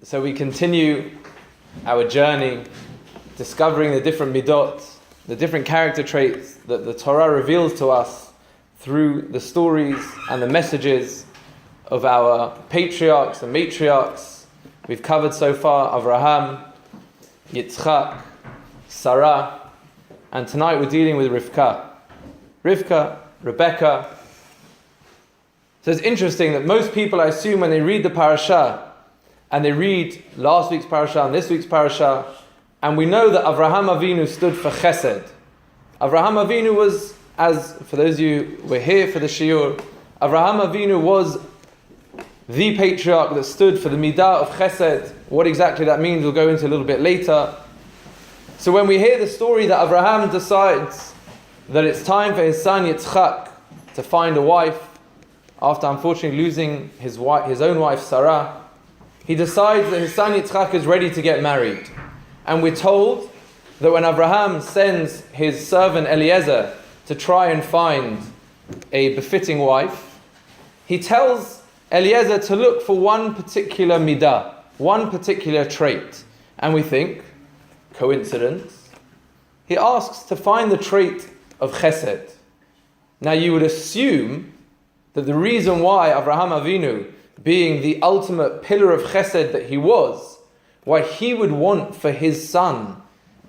So we continue our journey discovering the different midot, the different character traits that the Torah reveals to us through the stories and the messages of our patriarchs and matriarchs. We've covered so far Avraham, Yitzchak, Sarah, and tonight we're dealing with Rivka, Rebecca. So it's interesting that most people, I assume, when they read the parasha, and they read last week's parasha and this week's parasha, and we know that Avraham Avinu stood for chesed. Avraham Avinu was, as for those of you who were here for the shiur, Avraham Avinu was the patriarch that stood for the midah of chesed. What exactly that means we'll go into a little bit later. So when we hear the story that Avraham decides that it's time for his son Yitzchak to find a wife, after unfortunately losing his own wife Sarah, he decides that his son Yitzchak is ready to get married. And we're told that when Avraham sends his servant Eliezer to try and find a befitting wife, he tells Eliezer to look for one particular midah, one particular trait. And we think, coincidence? He asks to find the trait of chesed. Now you would assume that the reason why Avraham Avinu, being the ultimate pillar of chesed that he was, why he would want for his son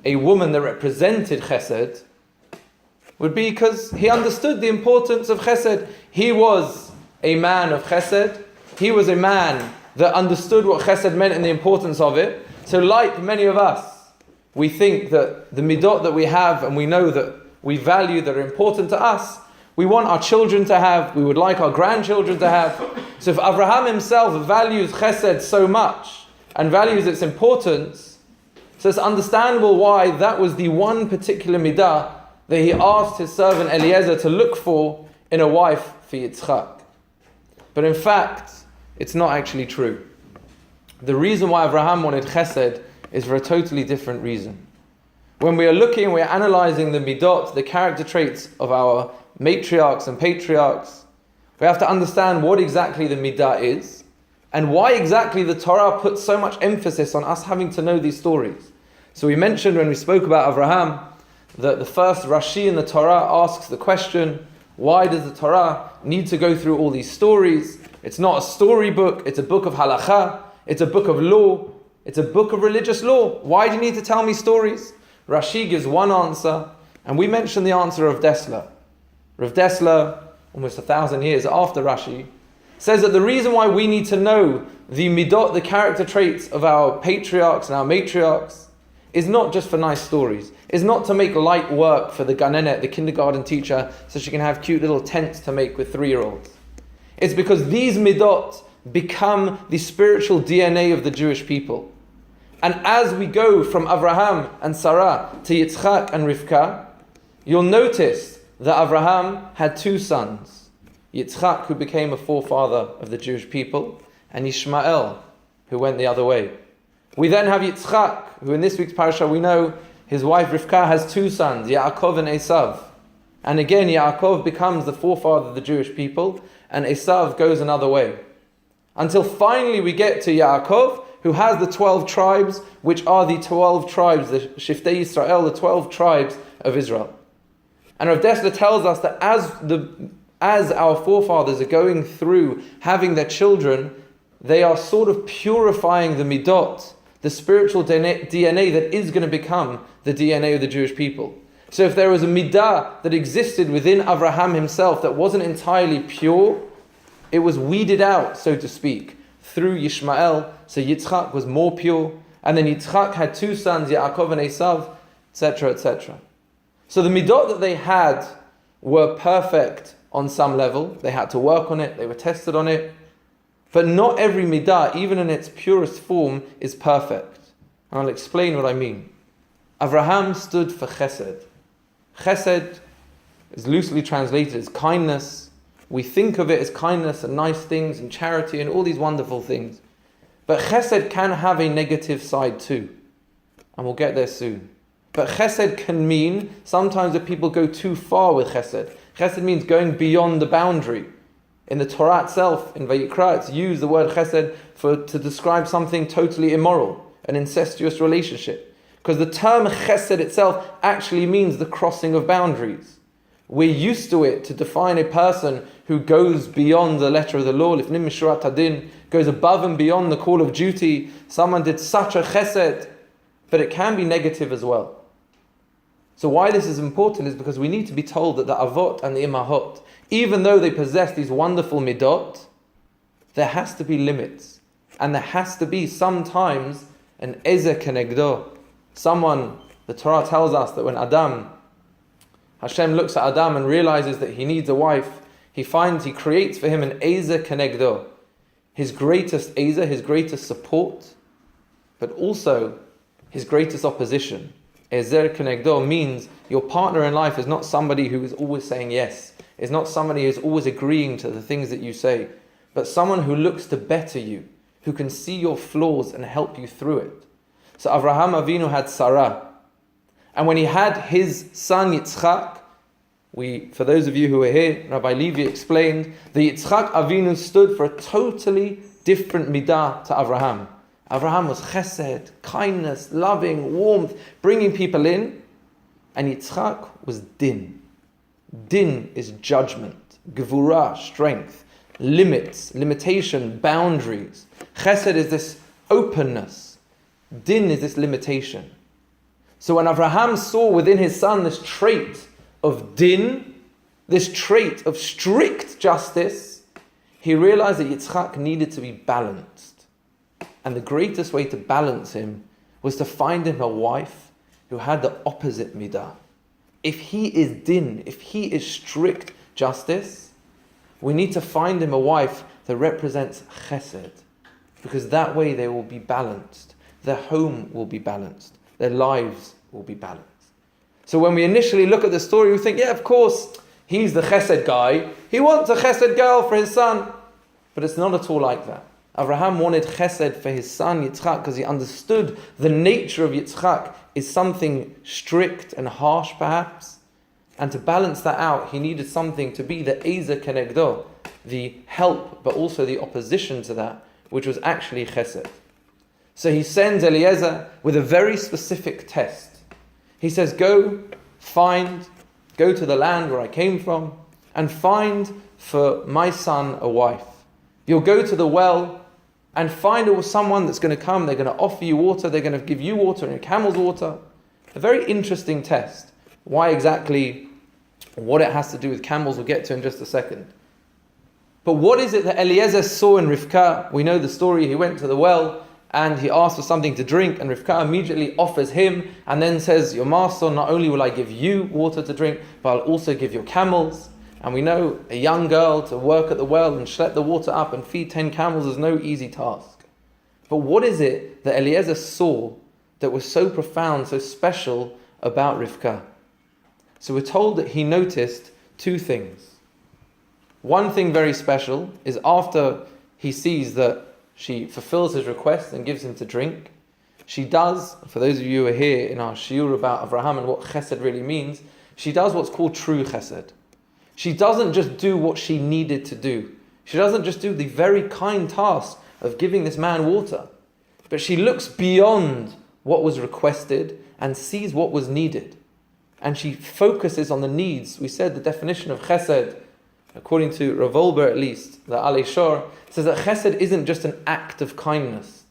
a woman that represented chesed, would be because he understood the importance of chesed. He was a man of chesed. He was a man that understood what chesed meant and the importance of it. So like many of us, we think that the midot that we have and we know that we value that are important to us, we want our children to have, we would like our grandchildren to have. So if Avraham himself values chesed so much and values its importance, so it's understandable why that was the one particular midah that he asked his servant Eliezer to look for in a wife for Yitzchak. But in fact, it's not actually true. The reason why Avraham wanted chesed is for a totally different reason. When we are looking, we are analyzing the midot, the character traits of our matriarchs and patriarchs, we have to understand what exactly the midah is and why exactly the Torah puts so much emphasis on us having to know these stories. So we mentioned when we spoke about Avraham that the first Rashi in the Torah asks the question, why does the Torah need to go through all these stories? It's not a storybook, it's a book of halakha, it's a book of law, it's a book of religious law. Why do you need to tell me stories? Rashi gives one answer, and we mentioned the answer of Dessler. Rav Dessler, almost 1,000 years after Rashi, says that the reason why we need to know the midot, the character traits of our patriarchs and our matriarchs, is not just for nice stories. It's not to make light work for the ganenet, the kindergarten teacher, so she can have cute little tents to make with 3-year-olds. It's because these midot become the spiritual DNA of the Jewish people. And as we go from Avraham and Sarah to Yitzchak and Rivka, you'll notice that Avraham had 2 sons. Yitzchak, who became a forefather of the Jewish people, and Ishmael, who went the other way. We then have Yitzchak, who in this week's parasha we know his wife Rivka has 2 sons, Yaakov and Esav. And again, Yaakov becomes the forefather of the Jewish people, and Esav goes another way. Until finally we get to Yaakov, who has the 12 tribes, which are the 12 tribes, the Shiftei Yisrael, the 12 tribes of Israel. And Rav Dessler tells us that as our forefathers are going through having their children, they are sort of purifying the midot, the spiritual DNA that is going to become the DNA of the Jewish people. So if there was a midah that existed within Avraham himself that wasn't entirely pure, it was weeded out, so to speak, through Yishmael. So Yitzchak was more pure, and then Yitzchak had 2 sons, Yaakov and Esav, etc., etc. So the midot that they had were perfect on some level. They had to work on it, they were tested on it. But not every midah, even in its purest form, is perfect. And I'll explain what I mean. Avraham stood for chesed. Chesed is loosely translated as kindness. We think of it as kindness and nice things and charity and all these wonderful things. But chesed can have a negative side too. And we'll get there soon. But chesed can mean sometimes that people go too far with chesed. Chesed means going beyond the boundary. In the Torah itself, in Vayikra, it's used the word chesed to describe something totally immoral, an incestuous relationship. Because the term chesed itself actually means the crossing of boundaries. We're used to it to define a person who goes beyond the letter of the law, lifnim mishurat hadin, goes above and beyond the call of duty. Someone did such a chesed, but it can be negative as well. So why this is important is because we need to be told that the avot and the imahot, even though they possess these wonderful midot, there has to be limits. And there has to be sometimes an ezer kenegdo. Someone, the Torah tells us that when Hashem looks at Adam and realizes that he needs a wife, he creates for him an ezer kenegdo. His greatest ezer, his greatest support, but also his greatest opposition. Ezer kenegdo means your partner in life is not somebody who is always saying yes. It's not somebody who is always agreeing to the things that you say, but someone who looks to better you, who can see your flaws and help you through it. So Avraham Avinu had Sarah. And when he had his son Yitzchak, for those of you who were here, Rabbi Levi explained, the Yitzchak Avinu stood for a totally different midah to Avraham. Avraham was chesed, kindness, loving, warmth, bringing people in. And Yitzchak was din. Din is judgment, gevurah, strength, limits, limitation, boundaries. Chesed is this openness. Din is this limitation. So when Avraham saw within his son this trait of din, this trait of strict justice, he realized that Yitzchak needed to be balanced. And the greatest way to balance him was to find him a wife who had the opposite midah. If he is din, if he is strict justice, we need to find him a wife that represents chesed. Because that way they will be balanced. Their home will be balanced. Their lives will be balanced. So when we initially look at the story, we think, yeah, of course, he's the chesed guy. He wants a chesed girl for his son. But it's not at all like that. Avraham wanted chesed for his son Yitzchak because he understood the nature of Yitzchak is something strict and harsh perhaps. And to balance that out, he needed something to be the ezer kenegdo, the help, but also the opposition to that, which was actually chesed. So he sends Eliezer with a very specific test. He says, go to the land where I came from and find for my son a wife. You'll go to the well and find someone that's going to come, they're going to offer you water, they're going to give you water and your camel's water. A very interesting test. Why exactly, what it has to do with camels, we'll get to in just a second. But what is it that Eliezer saw in Rivka? We know the story, he went to the well and he asked for something to drink, and Rivka immediately offers him and then says, your master, not only will I give you water to drink, but I'll also give your camels. And we know a young girl to work at the well and schlep the water up and feed 10 camels is no easy task. But what is it that Eliezer saw that was so profound, so special about Rivka? So we're told that he noticed two things. One thing very special is after he sees that she fulfills his request and gives him to drink, she does, for those of you who are here in our shiur about Avraham and what chesed really means, she does what's called true chesed. She doesn't just do what she needed to do. She doesn't just do the very kind task of giving this man water, but she looks beyond what was requested and sees what was needed. And she focuses on the needs. We said the definition of chesed, according to Rav Wolber at least, the Alei Shor, says that chesed isn't just an act of kindness.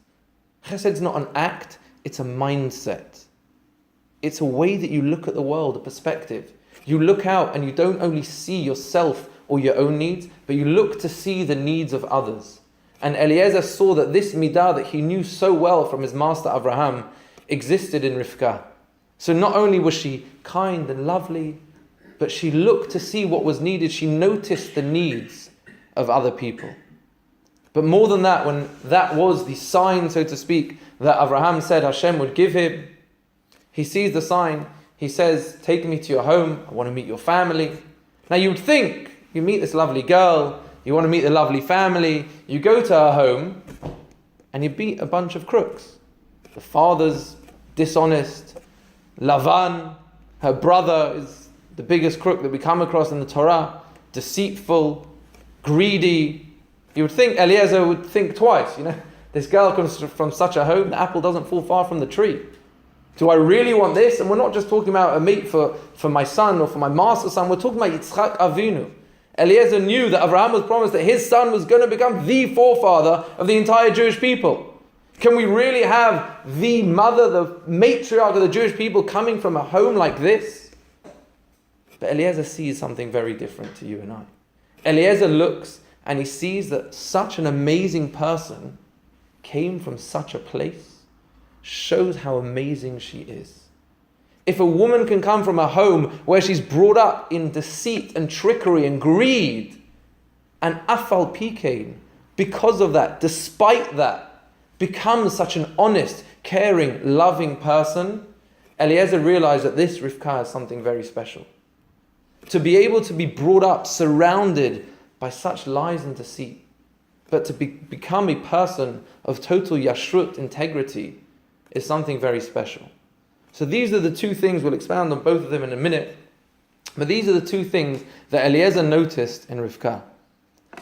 Chesed is not an act, it's a mindset. It's a way that you look at the world, a perspective. You look out and you don't only see yourself or your own needs, but you look to see the needs of others. And Eliezer saw that this midah that he knew so well from his master Avraham existed in Rivka. So not only was she kind and lovely, but she looked to see what was needed. She noticed the needs of other people. But more than that, when that was the sign, so to speak, that Avraham said Hashem would give him, he sees the sign. He says, take me to your home. I want to meet your family. Now you would think, you meet this lovely girl, you want to meet the lovely family, you go to her home and you beat a bunch of crooks. The father's dishonest. Lavan, her brother, is the biggest crook that we come across in the Torah. Deceitful. greedy. You would think Eliezer would think twice, this girl comes from such a home, the apple doesn't fall far from the tree. Do I really want this? And we're not just talking about a meat for my son or for my master's son, we're talking about Yitzchak Avinu. Eliezer knew that Abraham was promised that his son was going to become the forefather of the entire Jewish people. Can we really have the mother, the matriarch of the Jewish people coming from a home like this? But Eliezer sees something very different to you and I. Eliezer looks and he sees that such an amazing person came from such a place, shows how amazing she is. If a woman can come from a home where she's brought up in deceit and trickery and greed, and afal pikein, because of that, despite that, becomes such an honest, caring, loving person, Eliezer realized that this Rivka has something very special. To be able to be brought up surrounded by such lies and deceit, but to become a person of total yashrut, integrity, is something very special. So these are the two things, we'll expound on both of them in a minute, but these are the two things that Eliezer noticed in Rivka.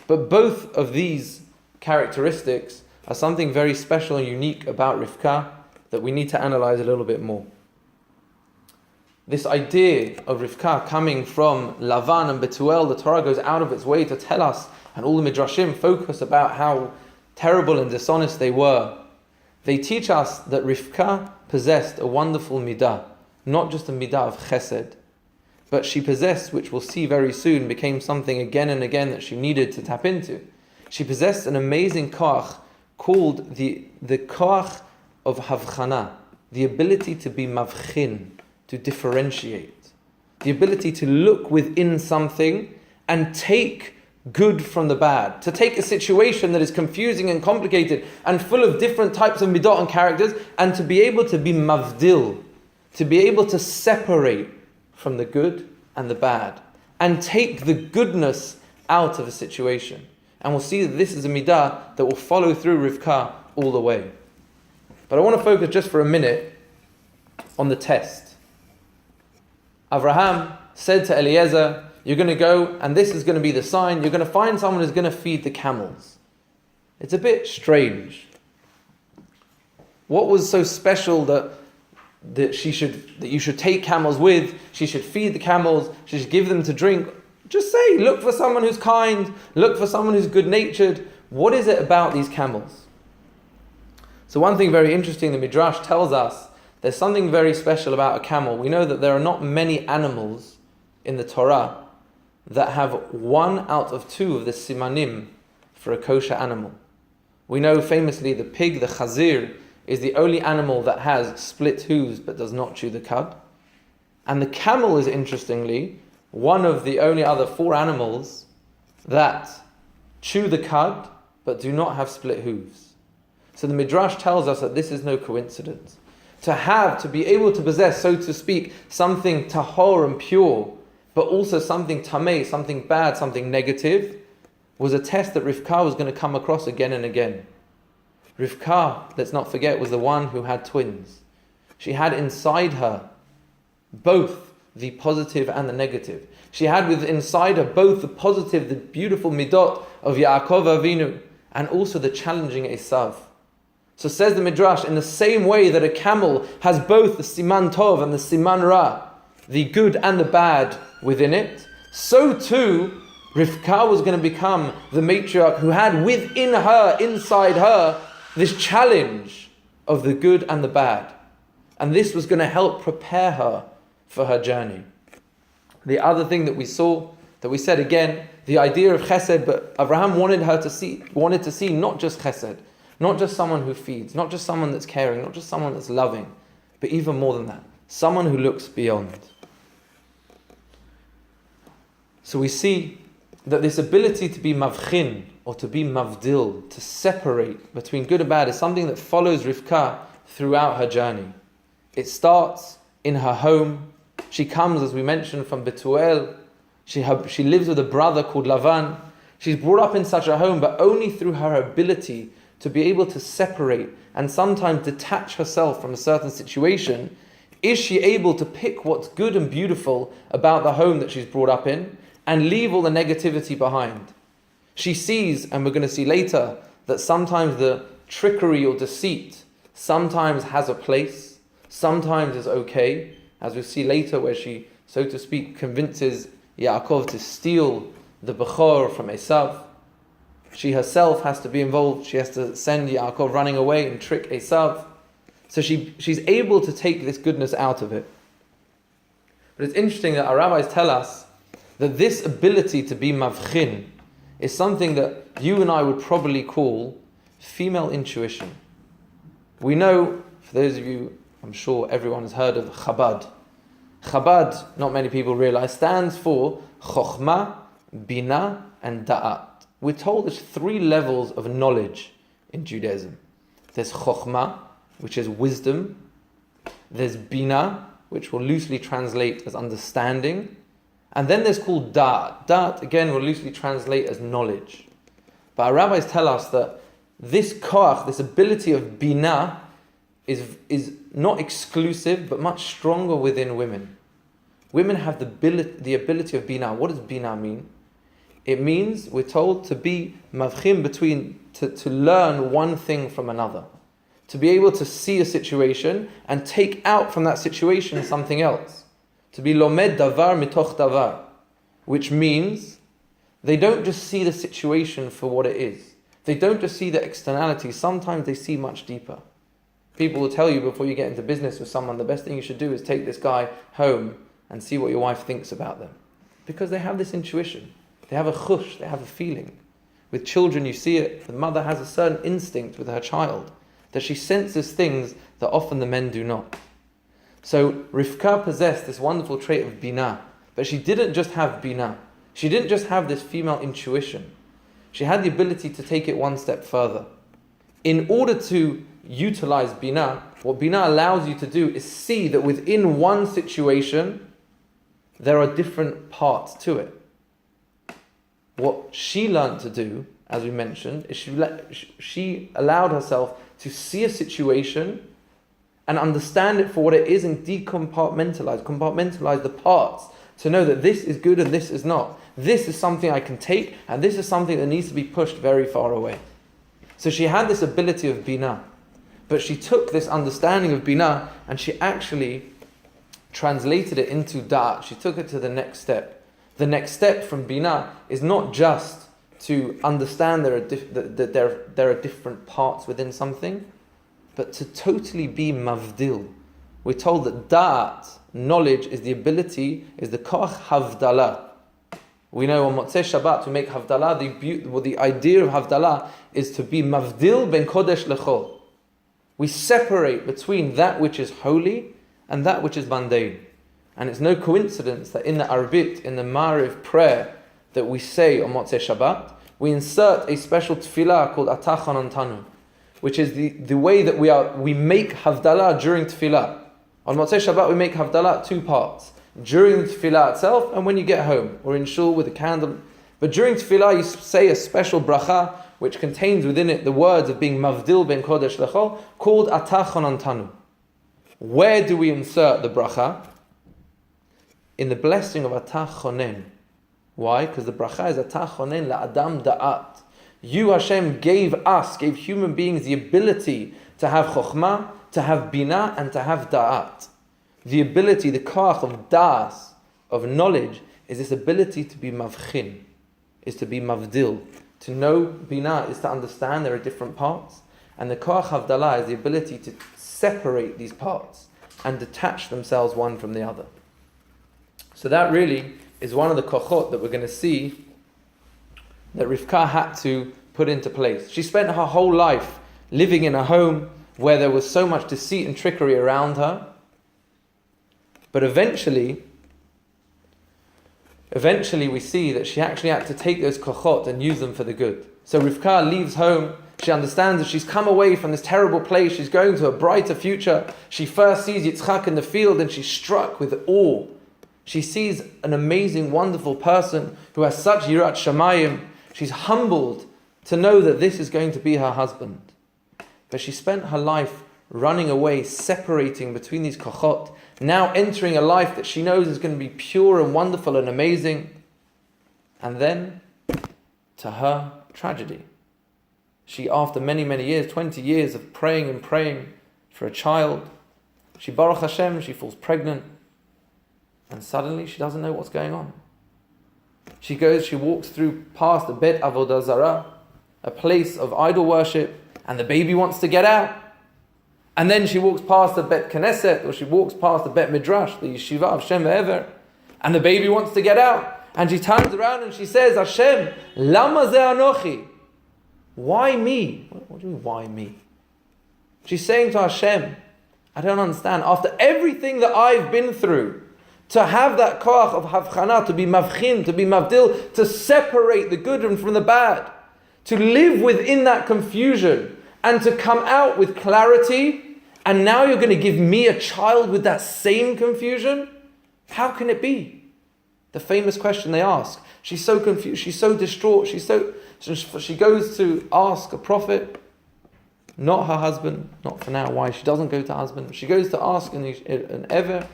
But both of these characteristics are something very special and unique about Rivka that we need to analyze a little bit more. This idea of Rivka coming from Lavan and Betuel, the Torah goes out of its way to tell us, and all the Midrashim focus about how terrible and dishonest they were. They teach us that Rivka possessed a wonderful midah, not just a midah of chesed, but she possessed, which we'll see very soon, became something again and again that she needed to tap into. She possessed an amazing koach called the koach of havchana, the ability to be mavchin, to differentiate, the ability to look within something and take good from the bad, to take a situation that is confusing and complicated and full of different types of midot and characters, and to be able to be mavdil, to be able to separate from the good and the bad, and take the goodness out of a situation. And we'll see that this is a midah that will follow through Rivka all the way. But I want to focus just for a minute on the test. Abraham said to Eliezer, you're going to go, and this is going to be the sign. You're going to find someone who's going to feed the camels. It's a bit strange. What was so special that you should take camels with? She should feed the camels. She should give them to drink. Just say, look for someone who's kind. Look for someone who's good-natured. What is it about these camels? So one thing very interesting, the Midrash tells us there's something very special about a camel. We know that there are not many animals in the Torah that have 1 out of 2 of the simanim for a kosher animal. We know famously the pig, the chazir, is the only animal that has split hooves but does not chew the cud. And the camel is, interestingly, one of the only other 4 animals that chew the cud but do not have split hooves. So the Midrash tells us that this is no coincidence. To be able to possess, so to speak, something tahor and pure, but also something tameh, something bad, something negative, was a test that Rivka was going to come across again and again. Rivka, let's not forget, was the one who had twins. She had inside her both the positive and the negative. She had inside her both the positive, the beautiful midot of Yaakov Avinu, and also the challenging Esav. So says the Midrash, in the same way that a camel has both the siman tov and the siman ra, the good and the bad within it, so too Rivka was going to become the matriarch who had within her, inside her, this challenge of the good and the bad. And this was going to help prepare her for her journey. The other thing that we saw, that we said again, the idea of chesed, but Abraham wanted to see not just chesed, not just someone who feeds, not just someone that's caring, not just someone that's loving, but even more than that, someone who looks beyond. So we see that this ability to be mavchin, or to be mavdil, to separate between good and bad, is something that follows Rivka throughout her journey. It starts in her home. She comes, as we mentioned, from Betuel. She lives with a brother called Lavan. She's brought up in such a home, but only through her ability to be able to separate and sometimes detach herself from a certain situation, is she able to pick what's good and beautiful about the home that she's brought up in and leave all the negativity behind. She sees, and we're going to see later, that sometimes the trickery or deceit sometimes has a place, sometimes is okay, as we see later where she, so to speak, convinces Yaakov to steal the Bechor from Esav. She herself has to be involved. She has to send Yaakov running away and trick Esav. So she's able to take this goodness out of it. But it's interesting that our rabbis tell us that this ability to be mavchin is something that you and I would probably call female intuition. We know, for those of you, I'm sure everyone has heard of Chabad. Chabad, not many people realize, stands for Chokhmah, Bina, and Da'at. We're told there's 3 levels of knowledge in Judaism. There's Chokhmah, which is wisdom. There's Bina, which will loosely translate as understanding. And then there's called Da'at. Da'at, again, will loosely translate as knowledge. But our rabbis tell us that this koach, this ability of Bina, is not exclusive, but much stronger within women. Women have the ability of Bina. What does Bina mean? It means, we're told, to be mavchim between, to learn one thing from another. To be able to see a situation and take out from that situation something else. To be lomed davar mitoch davar. Which means, they don't just see the situation for what it is. They don't just see the externalities. Sometimes they see much deeper. People will tell you before you get into business with someone, the best thing you should do is take this guy home and see what your wife thinks about them. Because they have this intuition. They have a chush, they have a feeling. With children you see it, the mother has a certain instinct with her child, that she senses things that often the men do not. So Rivka possessed this wonderful trait of Bina, but she didn't just have Bina. She didn't just have this female intuition. She had the ability to take it one step further. In order to utilize Bina, what Bina allows you to do is see that within one situation, there are different parts to it. What she learned to do, as we mentioned, is she allowed herself to see a situation and understand it for what it is and compartmentalize the parts to know that this is good and this is not. This is something I can take and this is something that needs to be pushed very far away. So she had this ability of Bina, but she took this understanding of Bina and she actually translated it into Da'at. She took it to the next step. The next step from Bina is not just to understand that there are different parts within something, but to totally be mavdil. We're told that Da'at, knowledge, is the koach havdalah. We know on Motzei Shabbat we make havdalah. The idea of havdalah is to be mavdil ben kodesh lechol. We separate between that which is holy and that which is mundane. And it's no coincidence that in the Arbit, in the Ma'ariv prayer that we say on Motzei Shabbat, we insert a special tefillah called Atah Chanantanu, which is the way that we make Havdalah during tefillah. On Motzei Shabbat we make Havdalah 2 parts. During the tefillah itself and when you get home, or in shul with a candle. But during tefillah you say a special bracha which contains within it the words of being Mavdil ben Kodesh Lechol, called Atah Chanantanu. Where do we insert the bracha? In the blessing of Atah Chonen. Why? Because the bracha is Atah Chonen la'adam da'at. You, Hashem, gave human beings the ability to have chokhmah, to have bina, and to have da'at. The ability, the koach of da'as, of knowledge, is this ability to be mavchin, is to be mavdil. To know bina is to understand there are different parts, and the koach havdalah is the ability to separate these parts and detach themselves one from the other. So that really is one of the kochot that we're going to see that Rivka had to put into place. She spent her whole life living in a home where there was so much deceit and trickery around her. But eventually we see that she actually had to take those kochot and use them for the good. So Rivka leaves home. She understands that she's come away from this terrible place. She's going to a brighter future. She first sees Yitzchak in the field and she's struck with awe. She sees an amazing, wonderful person who has such yirat shamayim. She's humbled to know that this is going to be her husband. But she spent her life running away, separating between these kochot, now entering a life that she knows is going to be pure and wonderful and amazing. And then, to her, tragedy. She, after many, many years, 20 years of praying and praying for a child, she, Baruch Hashem, she falls pregnant, and suddenly she doesn't know what's going on. She walks past a Bet Avodah Zarah, a place of idol worship, and the baby wants to get out. And then she walks past the Bet Knesset, or she walks past the Bet Midrash, the yeshiva of Shem Ve'ever, and the baby wants to get out. And she turns around and she says, Hashem, lama ze anochi? Why me? What do you mean, why me? She's saying to Hashem, I don't understand. After everything that I've been through, to have that koach of havchana, to be mavchin, to be mavdil, to separate the good from the bad, to live within that confusion, and to come out with clarity, and now you're going to give me a child with that same confusion? How can it be? The famous question they ask. She's so confused, she's so distraught, she goes to ask a prophet, not her husband, not for now, why she doesn't go to her husband. She goes to ask an Ever,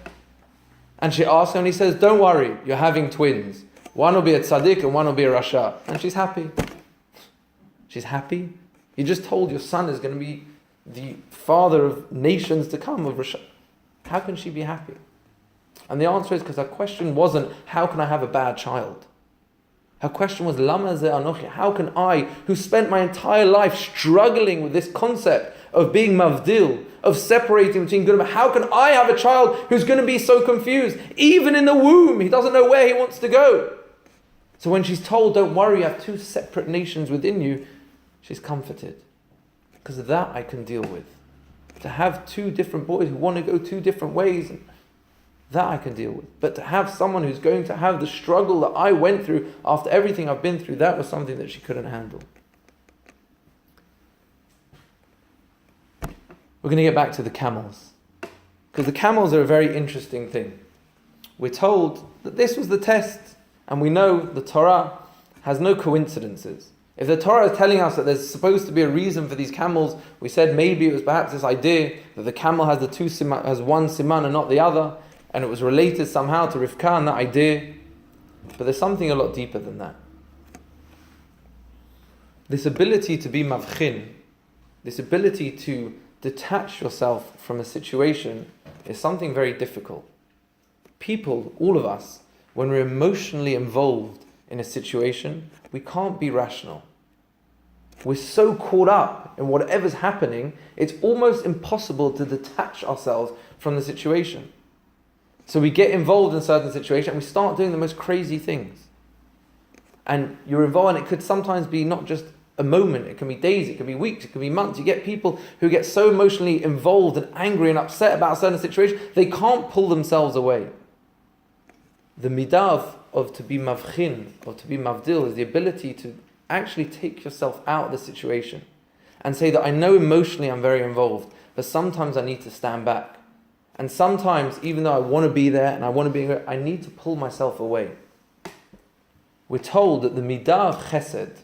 and she asks him, and he says, don't worry, you're having twins. One will be a tzaddik and one will be a rasha. And she's happy. She's happy. You just told your son is going to be the father of nations to come, of rasha. How can she be happy? And the answer is because her question wasn't, how can I have a bad child? Her question was, Lama ze anochi? How can I, who spent my entire life struggling with this concept of being mavdil, of separating between good and bad, how can I have a child who's going to be so confused? Even in the womb, he doesn't know where he wants to go. So when she's told, don't worry, you have two separate nations within you, she's comforted. Because of that I can deal with. To have two different boys who want to go two different ways, that I can deal with. But to have someone who's going to have the struggle that I went through after everything I've been through, that was something that she couldn't handle. We're going to get back to the camels. Because the camels are a very interesting thing. We're told that this was the test, and we know the Torah has no coincidences. If the Torah is telling us that there's supposed to be a reason for these camels, we said maybe it was perhaps this idea that the camel has has one siman and not the other, and it was related somehow to Rivka and that idea. But there's something a lot deeper than that. This ability to be mavchin, this ability to detach yourself from a situation is something very difficult. People, all of us, when we're emotionally involved in a situation, we can't be rational. We're so caught up in whatever's happening, it's almost impossible to detach ourselves from the situation. So we get involved in a certain situation and we start doing the most crazy things. And you're involved, and it could sometimes be not just a moment, it can be days, it can be weeks, it can be months. You get people who get so emotionally involved and angry and upset about a certain situation, they can't pull themselves away. The midah of to be mavchin, or to be mavdil, is the ability to actually take yourself out of the situation and say that I know emotionally I'm very involved, but sometimes I need to stand back. And sometimes, even though I want to be there and I want to be there, I need to pull myself away. We're told that the midah of chesed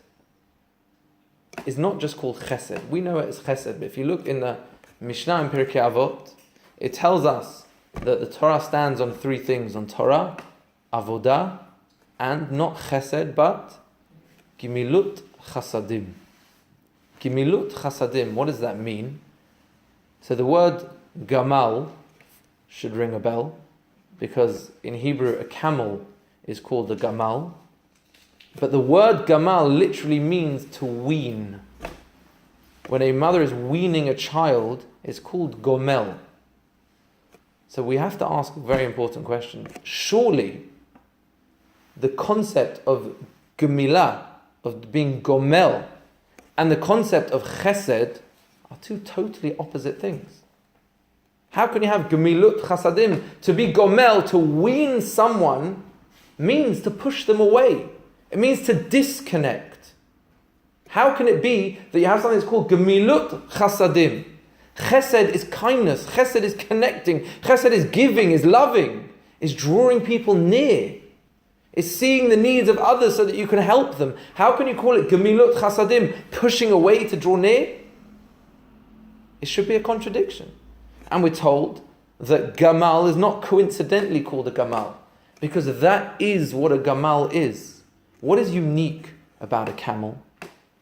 is not just called chesed. We know it as chesed, but if you look in the Mishnah in Pirkei Avot, it tells us that the Torah stands on three things: on Torah, avodah, and not chesed, but gimilut chasadim. Gimilut chasadim, what does that mean? So the word gamal should ring a bell, because in Hebrew a camel is called a gamal. But the word gamal literally means to wean. When a mother is weaning a child, it's called gomel. So we have to ask a very important question. Surely the concept of gemilah, of being gomel, and the concept of chesed are two totally opposite things. How can you have gemilut chasadim? To be gomel, to wean someone, means to push them away. It means to disconnect. How can it be that you have something that's called gemilut chasadim? Chesed is kindness. Chesed is connecting. Chesed is giving, is loving, is drawing people near. Is seeing the needs of others so that you can help them. How can you call it gemilut chasadim, pushing away to draw near? It should be a contradiction. And we're told that gamal is not coincidentally called a gamal, because that is what a gamal is. What is unique about a camel?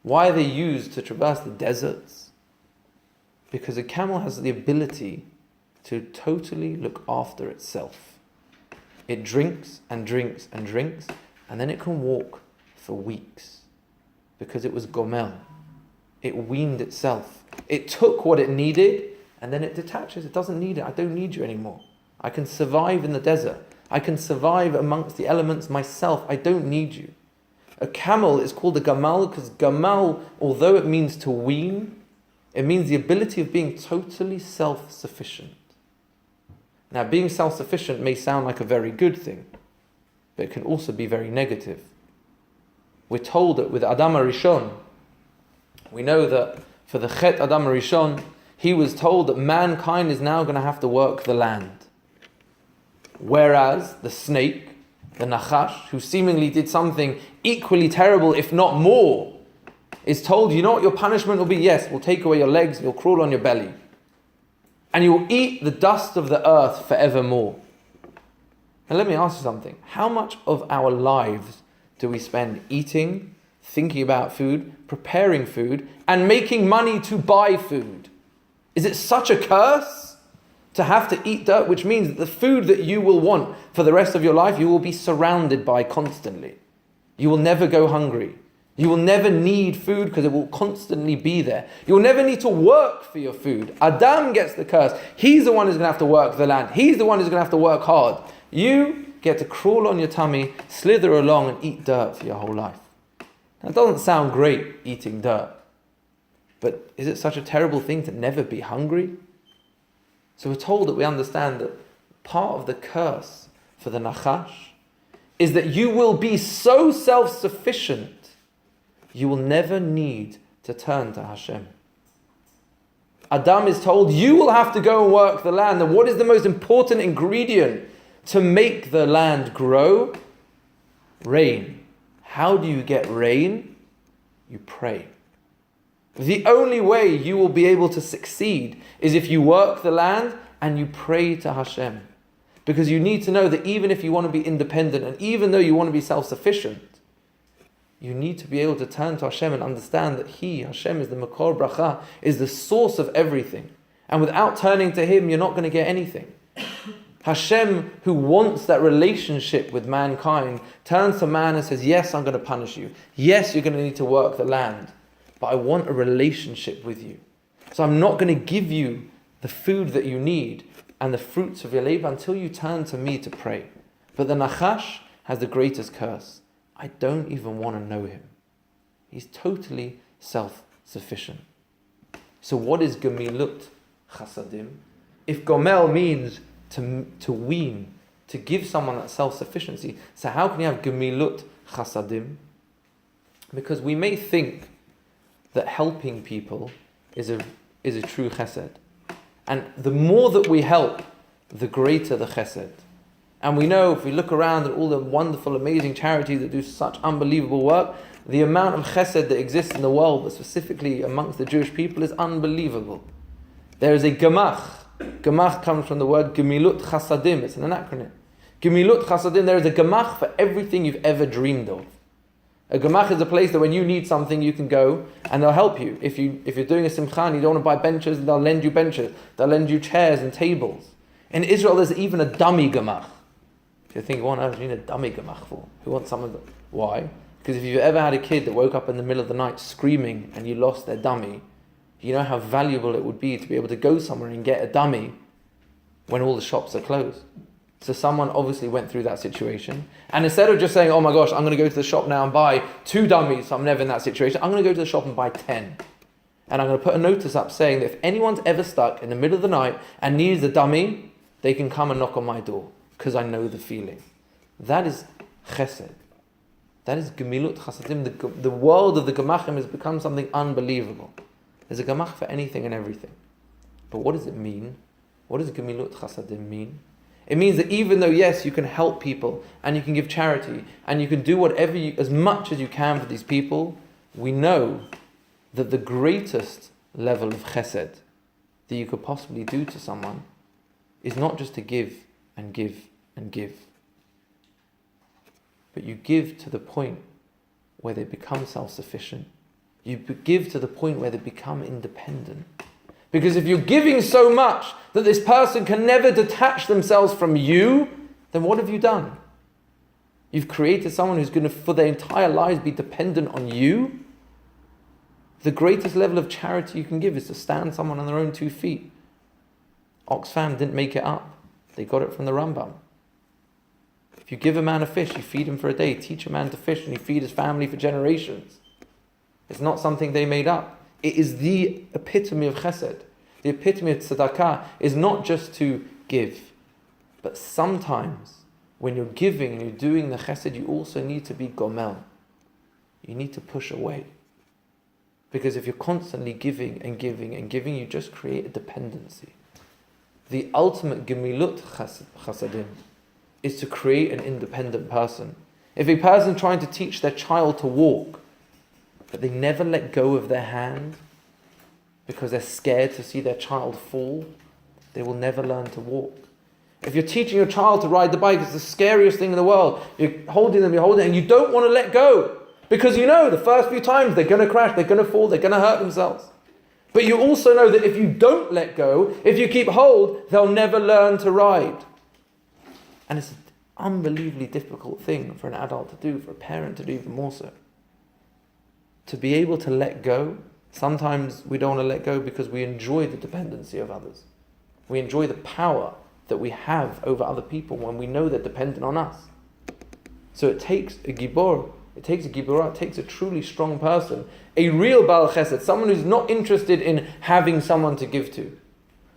Why are they used to traverse the deserts? Because a camel has the ability to totally look after itself. It drinks and drinks and drinks, and then it can walk for weeks. Because it was gomel. It weaned itself. It took what it needed, and then it detaches. It doesn't need it. I don't need you anymore. I can survive in the desert. I can survive amongst the elements myself. I don't need you. A camel is called a gamal because gamal, although it means to wean, it means the ability of being totally self-sufficient. Now, being self-sufficient may sound like a very good thing, but it can also be very negative. We're told that with Adam HaRishon, we know that for the Chet Adam HaRishon, he was told that mankind is now going to have to work the land. Whereas the snake, the Nachash, who seemingly did something equally terrible, if not more, is told, you know what your punishment will be? Yes, we'll take away your legs, and you'll crawl on your belly. And you will eat the dust of the earth forevermore. And let me ask you something. How much of our lives do we spend eating, thinking about food, preparing food, and making money to buy food? Is it such a curse to have to eat dirt, which means that the food that you will want for the rest of your life, you will be surrounded by constantly. You will never go hungry. You will never need food because it will constantly be there. You will never need to work for your food. Adam gets the curse. He's the one who's going to have to work the land. He's the one who's going to have to work hard. You get to crawl on your tummy, slither along and eat dirt for your whole life. Now, it doesn't sound great eating dirt. But is it such a terrible thing to never be hungry? So we're told that we understand that part of the curse for the Nachash is that you will be so self-sufficient, you will never need to turn to Hashem. Adam is told, you will have to go and work the land. And what is the most important ingredient to make the land grow? Rain. How do you get rain? You pray. The only way you will be able to succeed is if you work the land and you pray to Hashem. Because you need to know that even if you want to be independent and even though you want to be self-sufficient, you need to be able to turn to Hashem and understand that He, Hashem, is the Makor Bracha, is the source of everything. And without turning to Him, you're not going to get anything. Hashem, who wants that relationship with mankind, turns to man and says, yes, I'm going to punish you. Yes, you're going to need to work the land. But I want a relationship with you. So I'm not going to give you the food that you need and the fruits of your labor until you turn to me to pray. But the Nachash has the greatest curse. I don't even want to know him. He's totally self-sufficient. So what is Gemilut Chasadim? If Gomel means to wean, to give someone that self-sufficiency, so how can you have Gemilut Chasadim? Because we may think that helping people is a true chesed. And the more that we help, the greater the chesed. And we know, if we look around at all the wonderful, amazing charities that do such unbelievable work, the amount of chesed that exists in the world, but specifically amongst the Jewish people, is unbelievable. There is a gemach. Gemach comes from the word Gemilut Chasadim. It's an acronym. Gemilut Chasadim, there is a gemach for everything you've ever dreamed of. A gemach is a place that when you need something, you can go and they'll help you. If you're doing a simcha and you don't want to buy benches, they'll lend you benches. They'll lend you chairs and tables. In Israel, there's even a dummy gemach. If you're thinking, what on earth do you need a dummy gemach for? Who wants some of them? Why? Because if you've ever had a kid that woke up in the middle of the night screaming and you lost their dummy, you know how valuable it would be to be able to go somewhere and get a dummy when all the shops are closed. So someone obviously went through that situation. And instead of just saying, oh my gosh, I'm going to go to the shop now and buy 2 dummies, so I'm never in that situation, I'm going to go to the shop and buy 10. And I'm going to put a notice up saying that if anyone's ever stuck in the middle of the night and needs a dummy, they can come and knock on my door, because I know the feeling. That is chesed. That is Gemilut Chasadim. The world of the Gemachim has become something unbelievable. There's a Gemach for anything and everything. But what does it mean? What does Gemilut Chasadim mean? It means that even though, yes, you can help people and you can give charity and you can do whatever as much as you can for these people, we know that the greatest level of chesed that you could possibly do to someone is not just to give and give and give. But you give to the point where they become self-sufficient. You give to the point where they become independent. Because if you're giving so much that this person can never detach themselves from you, then what have you done? You've created someone who's going to, for their entire lives, be dependent on you. The greatest level of charity you can give is to stand someone on their own 2 feet. Oxfam didn't make it up. They got it from the Rambam. If you give a man a fish, you feed him for a day. Teach a man to fish and you feed his family for generations. It's not something they made up. It is the epitome of chesed. The epitome of tzedakah is not just to give, but sometimes when you're giving and you're doing the chesed, you also need to be gomel. You need to push away. Because if you're constantly giving and giving and giving, you just create a dependency. The ultimate gemilut chasadim is to create an independent person. If a person trying to teach their child to walk, but they never let go of their hand because they're scared to see their child fall, they will never learn to walk. If you're teaching your child to ride the bike, it's the scariest thing in the world. You're holding them, and you don't want to let go. Because you know the first few times they're going to crash, they're going to fall, they're going to hurt themselves. But you also know that if you don't let go, if you keep hold, they'll never learn to ride. And it's an unbelievably difficult thing for an adult to do, for a parent to do even more so. To be able to let go, sometimes we don't want to let go because we enjoy the dependency of others. We enjoy the power that we have over other people when we know they're dependent on us. So it takes a gibor, it takes a giborah, it takes a truly strong person, a real Baal Chesed, someone who's not interested in having someone to give to,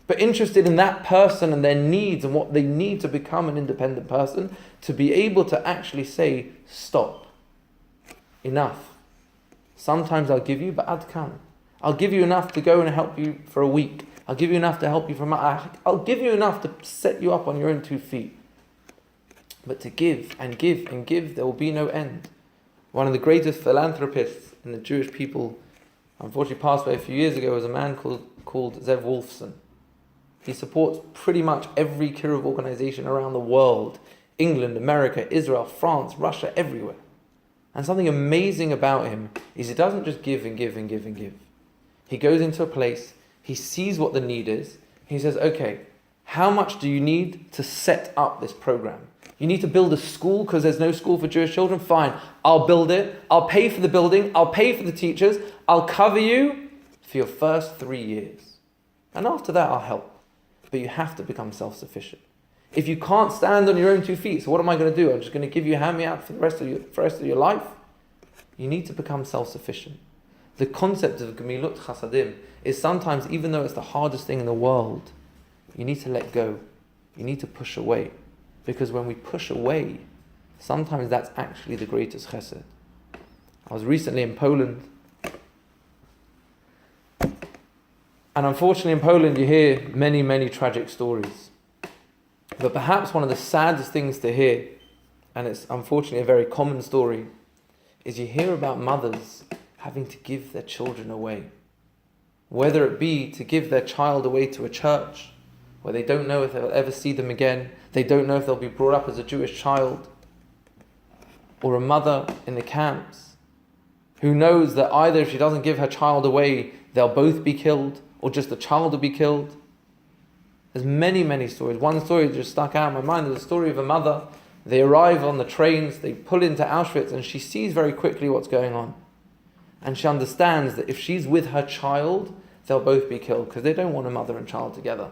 but interested in that person and their needs and what they need to become an independent person, to be able to actually say, stop, enough. Sometimes I'll give you, but ad kan. I'll give you enough to go and help you for a week. I'll give you enough to help you for a month. I'll give you enough to set you up on your own 2 feet. But to give and give and give, there will be no end. One of the greatest philanthropists in the Jewish people, unfortunately passed away a few years ago, was a man called Zev Wolfson. He supports pretty much every kiruv organization around the world. England, America, Israel, France, Russia, everywhere. And something amazing about him is he doesn't just give and give and give and give. He goes into a place, he sees what the need is, he says, okay, how much do you need to set up this program? You need to build a school because there's no school for Jewish children? Fine, I'll build it, I'll pay for the building, I'll pay for the teachers, I'll cover you for your first 3 years. And after that, I'll help. But you have to become self-sufficient. If you can't stand on your own 2 feet, so what am I going to do? I'm just going to give you a hand-me-out for the rest of your life? You need to become self-sufficient. The concept of gemilut chasadim is sometimes, even though it's the hardest thing in the world, you need to let go. You need to push away. Because when we push away, sometimes that's actually the greatest chesed. I was recently in Poland. And unfortunately in Poland you hear many, many tragic stories. But perhaps one of the saddest things to hear, and it's unfortunately a very common story, is you hear about mothers having to give their children away. Whether it be to give their child away to a church, where they don't know if they'll ever see them again, they don't know if they'll be brought up as a Jewish child, or a mother in the camps, who knows that either if she doesn't give her child away, they'll both be killed, or just the child will be killed. There's many, many stories. One story that just stuck out in my mind is the story of a mother. They arrive on the trains, they pull into Auschwitz, and she sees very quickly what's going on. And she understands that if she's with her child, they'll both be killed, because they don't want a mother and child together.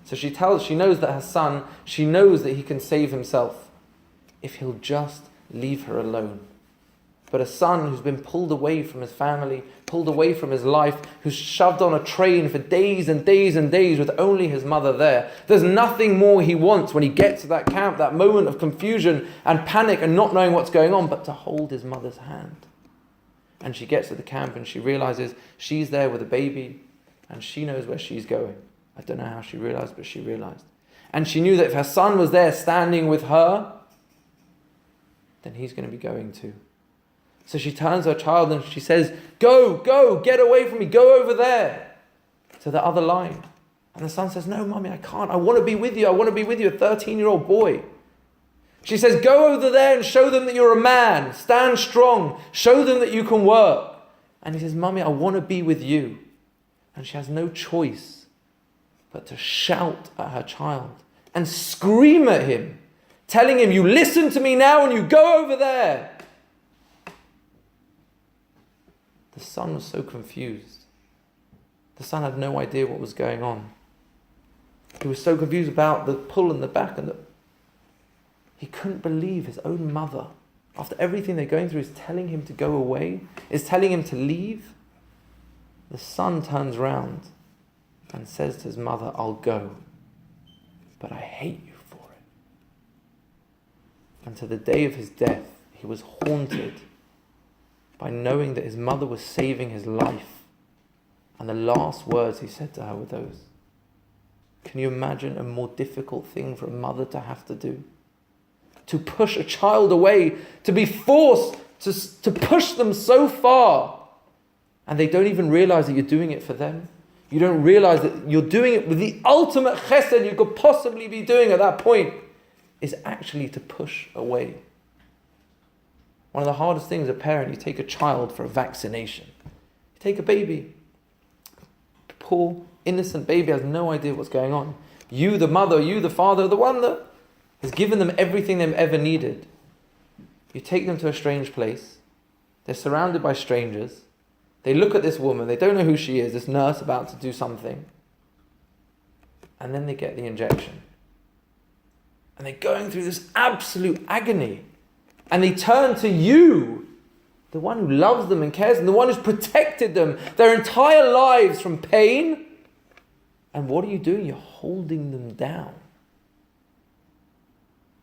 So she knows that her son, she knows that he can save himself if he'll just leave her alone. But a son who's been pulled away from his family, pulled away from his life, who's shoved on a train for days and days and days with only his mother there. There's nothing more he wants when he gets to that camp, that moment of confusion and panic and not knowing what's going on, but to hold his mother's hand. And she gets to the camp and she realizes she's there with a baby and she knows where she's going. I don't know how she realized, but she realized. And she knew that if her son was there standing with her, then he's going to be going too. So she turns to her child and she says, go, get away from me, go over there to the other line. And the son says, no, mommy, I can't. I want to be with you. I want to be with you, a 13-year-old boy. She says, go over there and show them that you're a man. Stand strong. Show them that you can work. And he says, Mummy, I want to be with you. And she has no choice but to shout at her child and scream at him, telling him, you listen to me now and you go over there. The son was so confused. The son had no idea what was going on. He was so confused about the pull and the back and he couldn't believe his own mother, after everything they're going through, is telling him to go away, is telling him to leave. The son turns round and says to his mother, I'll go, but I hate you for it. And to the day of his death, he was haunted by knowing that his mother was saving his life. And the last words he said to her were those. Can you imagine a more difficult thing for a mother to have to do? To push a child away, to be forced to push them so far. And they don't even realize that you're doing it for them. You don't realize that you're doing it with the ultimate chesed you could possibly be doing at that point, is actually to push away. One of the hardest things as a parent, you take a child for a vaccination. You take a baby. Poor, innocent baby has no idea what's going on. You, the mother, you, the father, the one that has given them everything they've ever needed. You take them to a strange place. They're surrounded by strangers. They look at this woman. They don't know who she is, this nurse about to do something. And then they get the injection. And they're going through this absolute agony. And they turn to you, the one who loves them and cares, and the one who's protected them their entire lives from pain. And what are you doing? You're holding them down.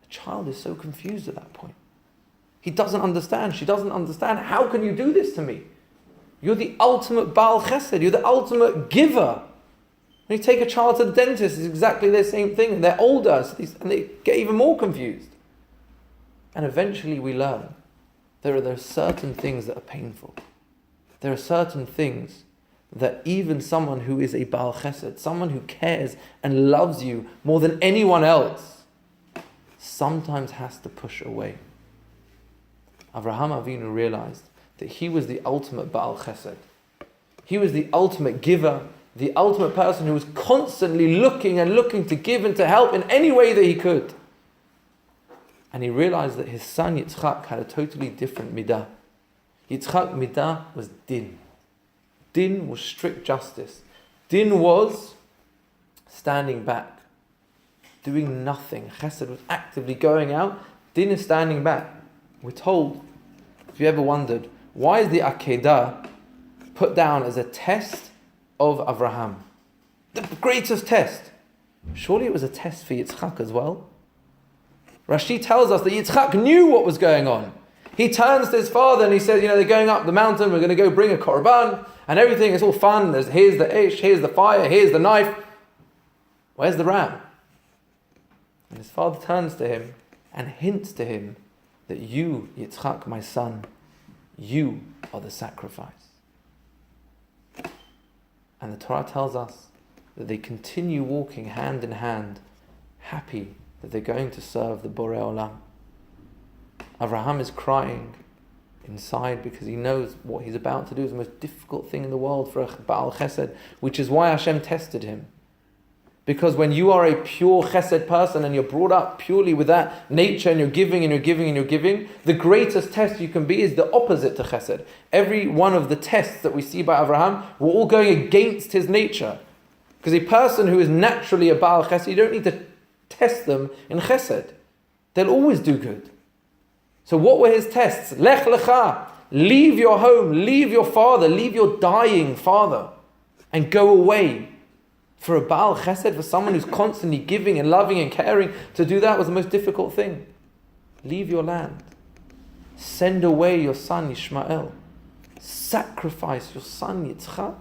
The child is so confused at that point. He doesn't understand. She doesn't understand. How can you do this to me? You're the ultimate Baal Chesed. You're the ultimate giver. When you take a child to the dentist, it's exactly the same thing. And they're older, and they get even more confused. And eventually we learn there are certain things that are painful. There are certain things that even someone who is a Baal Chesed, someone who cares and loves you more than anyone else, sometimes has to push away. Avraham Avinu realized that he was the ultimate Baal Chesed. He was the ultimate giver, the ultimate person who was constantly looking to give and to help in any way that he could. And he realized that his son Yitzchak had a totally different midah. Yitzchak midah was din. Din was strict justice. Din was standing back, doing nothing. Chesed was actively going out. Din is standing back. We're told, if you ever wondered, why is the Akedah put down as a test of Avraham? The greatest test. Surely it was a test for Yitzchak as well. Rashi tells us that Yitzchak knew what was going on. He turns to his father and he says, they're going up the mountain, we're going to go bring a korban, and everything is all fun. Here's the ish, here's the fire, here's the knife. Where's the ram? And his father turns to him and hints to him that you, Yitzchak, my son, you are the sacrifice. And the Torah tells us that they continue walking hand in hand, happy that they're going to serve the Borei Olam. Avraham is crying inside because he knows what he's about to do is the most difficult thing in the world for a Baal Chesed, which is why Hashem tested him. Because when you are a pure Chesed person and you're brought up purely with that nature and you're giving and you're giving and you're giving, the greatest test you can be is the opposite to Chesed. Every one of the tests that we see by Avraham were all going against his nature. Because a person who is naturally a Baal Chesed, you don't need to test them in Chesed. They'll always do good. So what were his tests? Lech lecha, leave your home, leave your father, leave your dying father, and go away. For a Baal Chesed, for someone who's constantly giving and loving and caring, to do that was the most difficult thing. Leave your land. Send away your son Ishmael. Sacrifice your son Yitzchak.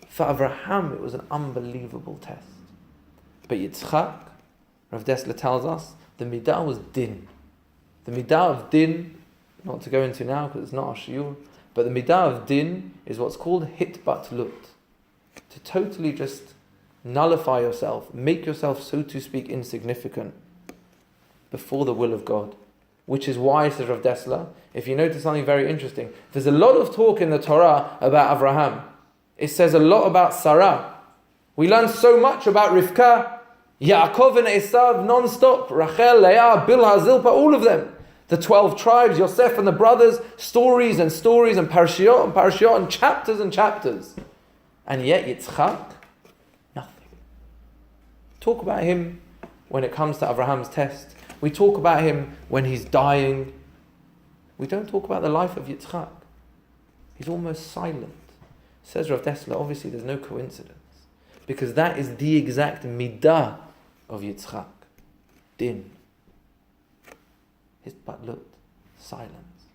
For Avraham, it was an unbelievable test. But Yitzchak, Rav Dessler tells us, the midah was din. The midah of din, not to go into now because it's not our shiur, but the midah of din is what's called hitbatlut. To totally just nullify yourself, make yourself, so to speak, insignificant. before the will of God. Which is why, says Rav Dessler, if you notice something very interesting, there's a lot of talk in the Torah about Avraham. It says a lot about Sarah. We learn so much about Rivka, Yaakov and Esav non-stop, Rachel, Leah, Bilhah, Zilpah, all of them. The 12 tribes, Yosef and the brothers, stories and parashiot and chapters and chapters. And yet Yitzchak, nothing. Talk about him when it comes to Abraham's test. We talk about him when he's dying. We don't talk about the life of Yitzchak. He's almost silent. Says Rav Dessler, obviously there's no coincidence. Because that is the exact midah of Yitzchak. Din. His batlut. Silence.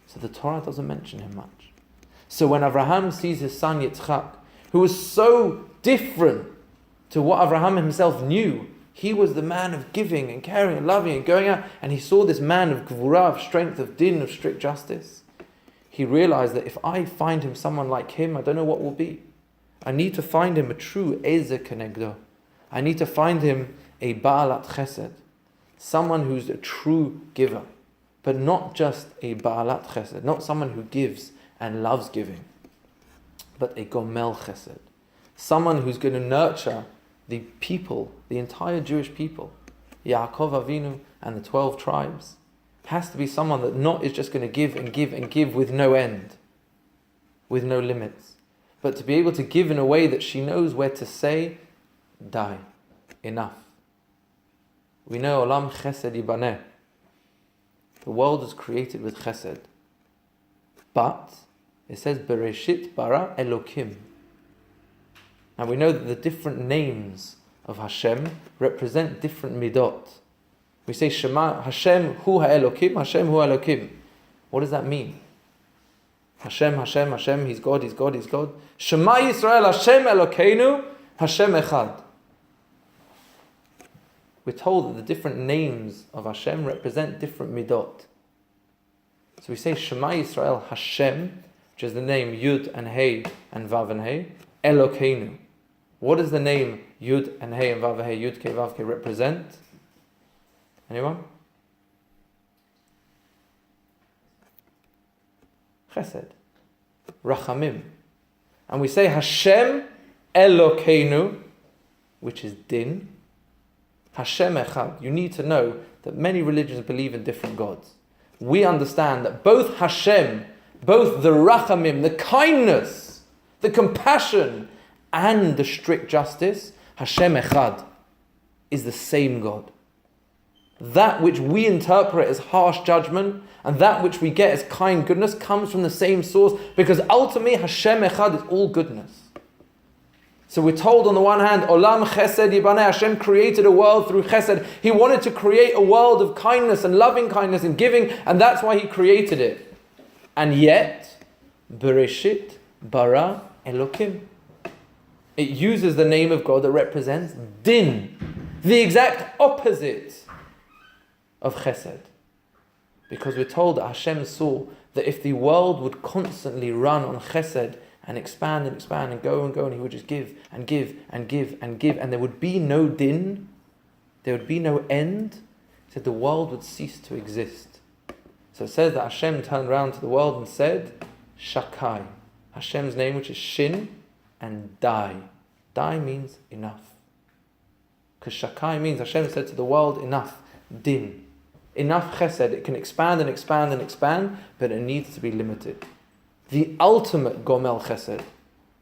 So the Torah doesn't mention him much. So when Avraham sees his son Yitzchak, who was so different to what Avraham himself knew, he was the man of giving and caring and loving and going out, and he saw this man of gvura, of strength, of din, of strict justice. He realized that if I find him someone like him, I don't know what will be. I need to find him a true eze kenegdo. I need to find him a ba'alat chesed, someone who's a true giver, but not just a ba'alat chesed, not someone who gives and loves giving, but a gomel chesed, someone who's going to nurture the people, the entire Jewish people, Yaakov Avinu and the 12 tribes. Has to be someone that not is just going to give and give and give with no end, with no limits, but to be able to give in a way that she knows where to say, die, enough. We know Olam Chesed Yibaneh. The world is created with Chesed. But it says Bereshit bara Elokim. Now we know that the different names of Hashem represent different midot. We say Shema Hashem Hu HaElokim, Hashem Hu HaElokim. What does that mean? Hashem, Hashem, Hashem, He's God, He's God, He's God. Shema Yisrael Hashem Elokeinu, Hashem Echad. We're told that the different names of Hashem represent different midot. So we say Shema Yisrael Hashem, which is the name Yud and Hey and Vav and Hey, Elokeinu. What does the name Yud and Hey and Vav and Hey, Yud Ke Vav Ke represent? Anyone? Chesed. Rachamim. And we say Hashem Elokeinu, which is din. Hashem Echad. You need to know that many religions believe in different gods. We understand that both Hashem, both the Rachamim, the kindness, the compassion, and the strict justice, Hashem Echad, is the same God. That which we interpret as harsh judgment and that which we get as kind goodness comes from the same source, because ultimately Hashem Echad is all goodness. So we're told on the one hand, Olam Chesed Yibaneh, Hashem created a world through Chesed. He wanted to create a world of kindness and loving kindness and giving, and that's why He created it. And yet, Bereshit bara Elokim. It uses the name of God that represents Din, the exact opposite of Chesed. Because we're told that Hashem saw that if the world would constantly run on Chesed and expand and go, and He would just give and give and give and give, and there would be no din, there would be no end, he said the world would cease to exist. So it says that Hashem turned around to the world and said, Shakai, Hashem's name, which is Shin, and Dai. Dai means enough. Because Shakai means Hashem said to the world, enough, din. Enough chesed. It can expand and expand and expand, but it needs to be limited. The ultimate gomel chesed,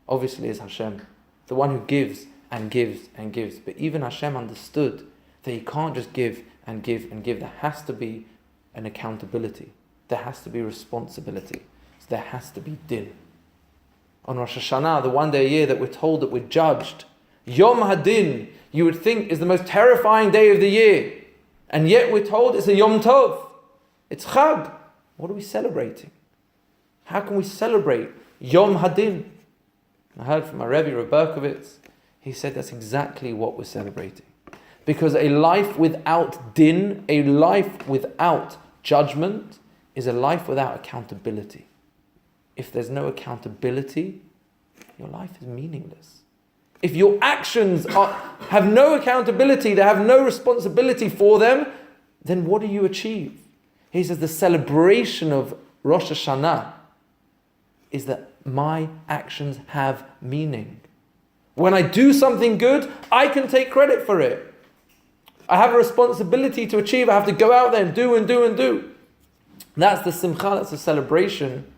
obviously, is Hashem, the one who gives and gives and gives. But even Hashem understood that He can't just give and give and give. There has to be an accountability. There has to be responsibility. So there has to be din. On Rosh Hashanah, the one day a year that we're told that we're judged, Yom Hadin, you would think is the most terrifying day of the year. And yet we're told it's a Yom Tov. It's Chag. What are we celebrating? How can we celebrate Yom Hadin? I heard from my Rebbe, Reb Berkovitz, he said that's exactly what we're celebrating. Because a life without din, a life without judgment, is a life without accountability. If there's no accountability, your life is meaningless. if your actions have no accountability, they have no responsibility for them, then what do you achieve? He says the celebration of Rosh Hashanah is that my actions have meaning. When I do something good, I can take credit for it. I have a responsibility to achieve. I have to go out there and do and do and do. That's the simcha, that's the celebration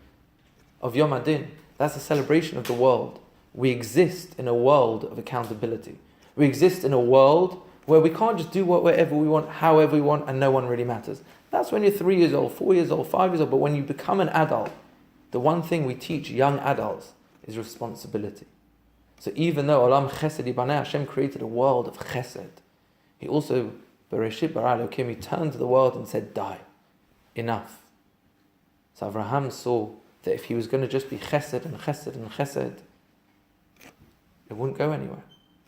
of Yom Adin. That's the celebration of the world. We exist in a world of accountability. We exist in a world where we can't just do whatever we want, however we want, and no one really matters. That's when you're 3 years old, 4 years old, 5 years old. But when you become an adult, the one thing we teach young adults is responsibility. So even though Olam Chesed Yibaneh, Hashem created a world of Chesed, He also, Bereshit bara Elokim, He turned to the world and said, die, enough. So Avraham saw that if he was going to just be Chesed and Chesed and Chesed, it wouldn't go anywhere.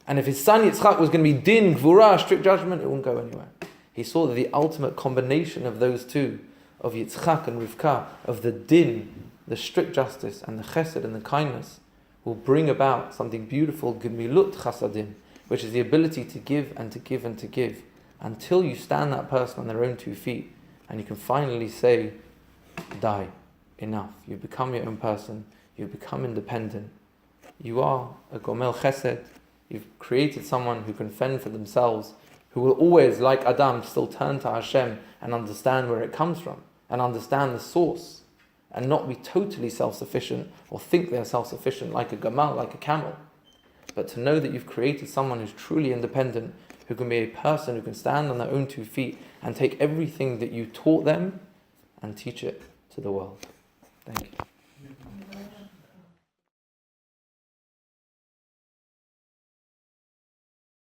And if his son Yitzchak was going to be Din, Gvura, strict judgment, it wouldn't go anywhere. He saw that the ultimate combination of those two, of Yitzchak and Rivka, of the Din, the strict justice, and the Chesed and the kindness, will bring about something beautiful, Gemilut Chasadim, which is the ability to give and to give and to give, until you stand that person on their own 2 feet, and you can finally say, die, enough. You've become your own person, you've become independent. You are a Gomel Chesed. You've created someone who can fend for themselves, who will always, like Adam, still turn to Hashem and understand where it comes from, and understand the source, and not be totally self-sufficient or think they're self-sufficient like a gamal, like a camel. But to know that you've created someone who's truly independent, who can be a person who can stand on their own 2 feet and take everything that you taught them and teach it to the world. Thank you.